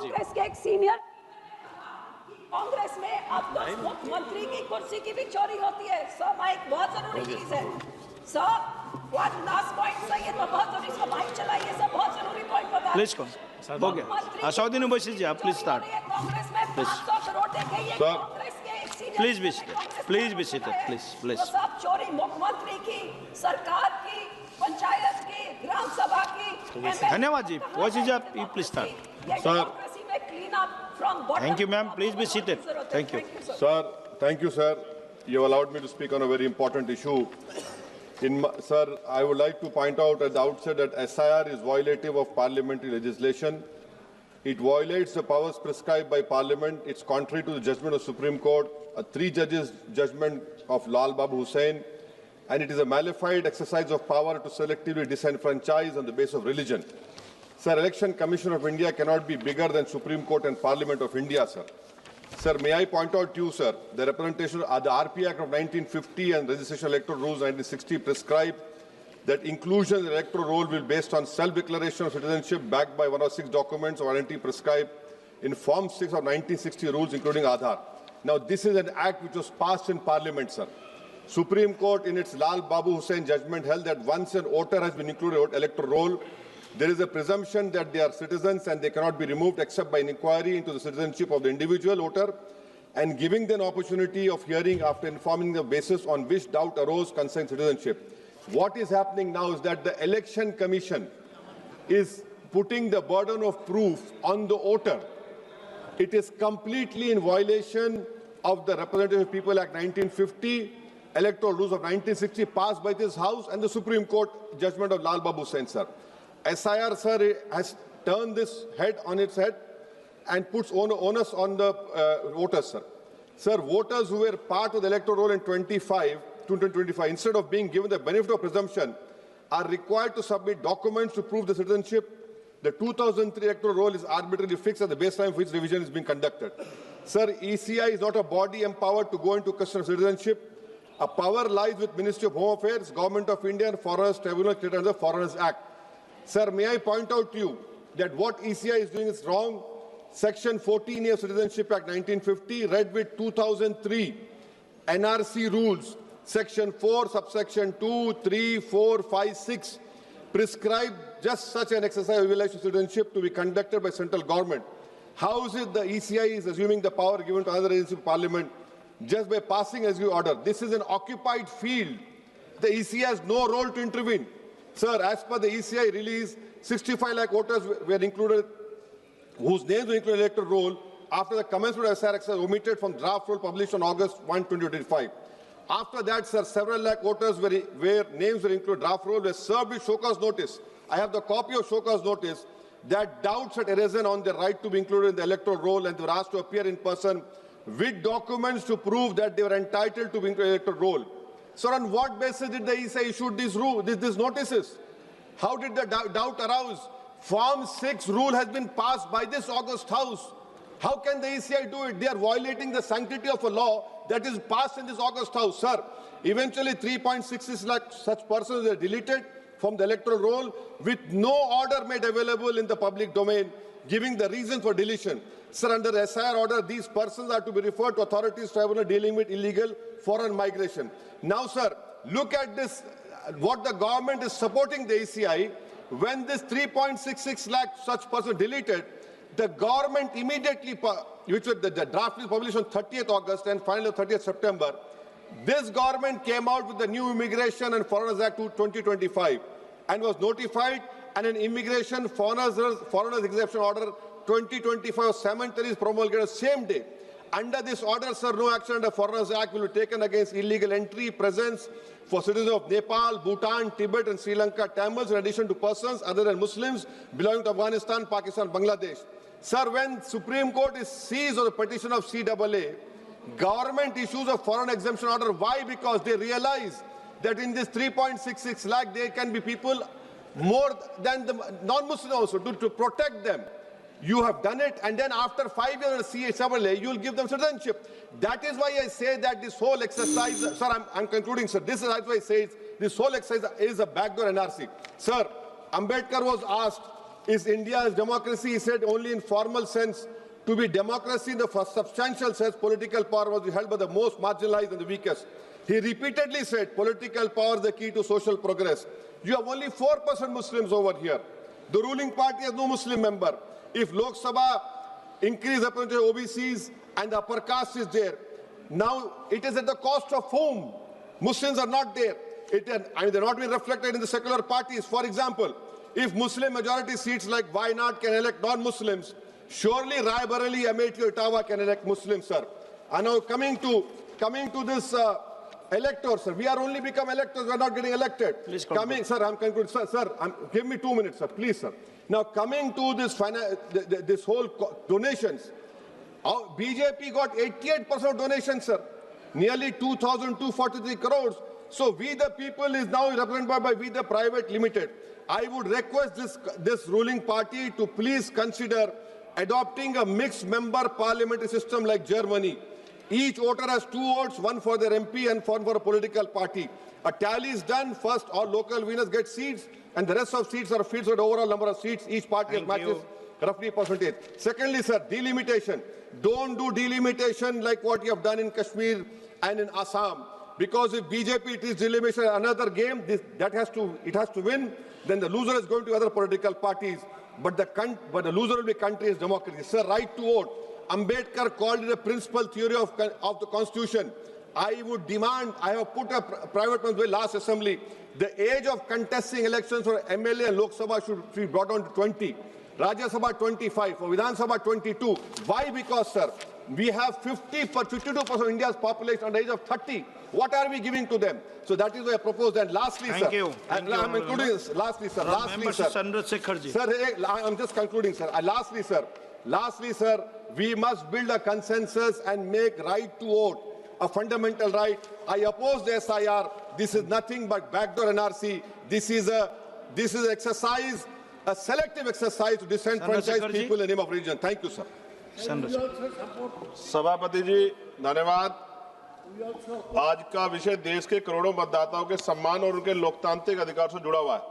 जी। कांग्रेस के एक सीनियर कांग्रेस में अब तो मुख्यमंत्री की कुर्सी की भी चोरी होती है। सर माइक बहुत जरूरी चीज है। Sir one last point sir, ये तो बहुत जरूरी, इसको माइक चलाइए सर, बहुत जरूरी पॉइंट बता। प्लीज कौन हो गया असाउद्दीन ओवैसी जी, आप प्लीज स्टार्ट। कांग्रेस में 500 करोड़ देके ये कांग्रेस के एक senior please be seated, please be seated, please. तो सब चोरी मुख्यमंत्री की, सरकार की, पंचायत की, ग्राम सभा की। धन्यवाद जी। ओवैसी जी, आप please start. Sir thank you ma'am, please be seated. Thank you Sir, thank you, sir. You have allowed me to speak on a very important issue. Sir, I would like to point out at the outset that SIR is violative of parliamentary legislation. It violates the powers prescribed by Parliament. It's contrary to the judgment of Supreme Court, a 3 judges judgment of Lal Babu Hussain, and it is a malified exercise of power to selectively disenfranchise on the basis of religion. Sir, Election Commission of India cannot be bigger than Supreme Court and Parliament of India, sir. Sir, may I point out to you, sir, the representation of the RP Act of 1950 and Registration Electoral Rules 1960 prescribe that inclusion in the electoral roll will be based on self-declaration of citizenship backed by 106 documents of identity prescribed in Form 6 of 1960 rules, including Aadhaar. Now, this is an act which was passed in Parliament, sir. Supreme Court, in its Lal Babu Hussain judgment, held that once an voter has been included in the electoral roll, there is a presumption that they are citizens and they cannot be removed except by an inquiry into the citizenship of the individual voter and giving them an opportunity of hearing after informing the basis on which doubt arose concerning citizenship. What is happening now is that the Election Commission is putting the burden of proof on the voter. It is completely in violation of the Representative of People Act 1950, Electoral Rules of 1960 passed by this House, and the Supreme Court judgment of Lal Babu Hussain, sir. SIR, sir, has turned this head on its head and puts onus on the voters, sir. Sir, voters who were part of the electoral roll in 2025, instead of being given the benefit of presumption, are required to submit documents to prove the citizenship. The 2003 electoral roll is arbitrarily fixed at the baseline for which revision is being conducted. Sir, ECI is not a body empowered to go into question of citizenship. A power lies with Ministry of Home Affairs, Government of India, and Foreigners Tribunal created under the Foreigners Act. Sir, may I point out to you that what ECI is doing is wrong. Section 14A of Citizenship Act 1950, read with 2003 NRC rules, Section 4, subsection 2, 3, 4, 5, 6, prescribe just such an exercise of evaluation of citizenship to be conducted by central government. How is it the ECI is assuming the power given to another agency of Parliament just by passing as you order? This is an occupied field. The ECI has no role to intervene. Sir, as per the ECI release, 65 lakh voters were included, whose names were included in the electoral roll after the commencement of SIR exercise omitted from draft roll published on August 1, 2025. After that, sir, several lakh voters where names were included draft roll were served with show cause notice. I have the copy of show cause notice that doubts had arisen on their right to be included in the electoral roll, and they were asked to appear in person with documents to prove that they were entitled to be included in the electoral roll. Sir, on what basis did the ECI issue these notices? How did the doubt arouse? Form 6 rule has been passed by this August House. How can the ECI do it? They are violating the sanctity of a law that is passed in this August House. Sir, eventually 3.66 lakh such persons were deleted from the electoral roll with no order made available in the public domain, giving the reason for deletion. Sir, under the SIR order, these persons are to be referred to authorities tribunal dealing with illegal foreign migration. Now, sir, look at this, what the government is supporting the ECI. When this 3.66 lakh such persons deleted, the government immediately, which was the draft is published on 30th August and finally 30th September, this government came out with the new Immigration and Foreigners Act 2025 and was notified, and an Immigration Foreigners Exemption Order 2025 cemetery is promulgated the same day. Under this order, sir, no action under Foreigners Act will be taken against illegal entry, presence for citizens of Nepal, Bhutan, Tibet and Sri Lanka, Tamils, in addition to persons other than Muslims belonging to Afghanistan, Pakistan, Bangladesh. Sir, when Supreme Court is seized on the petition of CAA, government issues a foreign exemption order. Why? Because they realize that in this 3.66 lakh, there can be people more than the non-Muslims also to protect them. You have done it, and then after 5 years of CAA, you will give them citizenship. That is why I say that this whole exercise, sir, I'm concluding, sir. This is why I say this whole exercise is a backdoor NRC. Sir, Ambedkar was asked Is India's democracy? He said only in formal sense. To be democracy in the first substantial sense, political power was held by the most marginalized and the weakest. He repeatedly said political power is the key to social progress. You have only 4% Muslims over here. The ruling party has no Muslim member. If Lok Sabha increase the percentage of OBCs and the upper caste is there, now it is at the cost of whom? Muslims are not there. They're not being reflected in the secular parties. For example, if Muslim majority seats like Wayanad can elect non-Muslims, surely Raebareli, Amethi, or Etawah can elect Muslims, sir. And now coming to this electors, sir, we are only become electors. We are not getting elected. Please coming, sir, I'm concluding, sir. Give me 2 minutes, sir, please, sir. Now coming to this whole donations, BJP got 88% of donations, sir. Nearly 2,243 crores. So we the people is now represented by we the private limited. I would request this ruling party to please consider adopting a mixed member parliamentary system like Germany. Each voter has 2 votes, one for their MP and one for a political party. A tally is done. First, all local winners get seats, and the rest of seats are filled with the overall number of seats. Each party matches roughly percentage. Secondly, sir, delimitation. Don't do delimitation like what you have done in Kashmir and in Assam. Because if BJP is delimitation another game, it has to win, then the loser is going to other political parties. But the loser will be country's democracy. Sir, right to vote. Ambedkar called it a principal theory of the Constitution. I would demand, I have put a private bill last assembly, the age of contesting elections for MLA and Lok Sabha should be brought down to 20. Rajya Sabha 25, for Vidhan Sabha 22. Why? Because, sir, we have 52% of India's population under the age of 30. What are we giving to them? So that is why I propose. And lastly, Thank sir, you. and I'm including this. Lastly, sir. Sir, I'm just concluding, sir. Lastly, sir, we must build a consensus and make right to vote a fundamental right. I oppose the SIR. This is nothing but backdoor NRC. This is exercise, a selective exercise to disenfranchise people in the name of religion. Thank you, sir. सभापति जी धन्यवाद। आज का विषय देश के करोड़ों मतदाताओं के सम्मान और उनके लोकतांत्रिक अधिकार से जुड़ा हुआ है।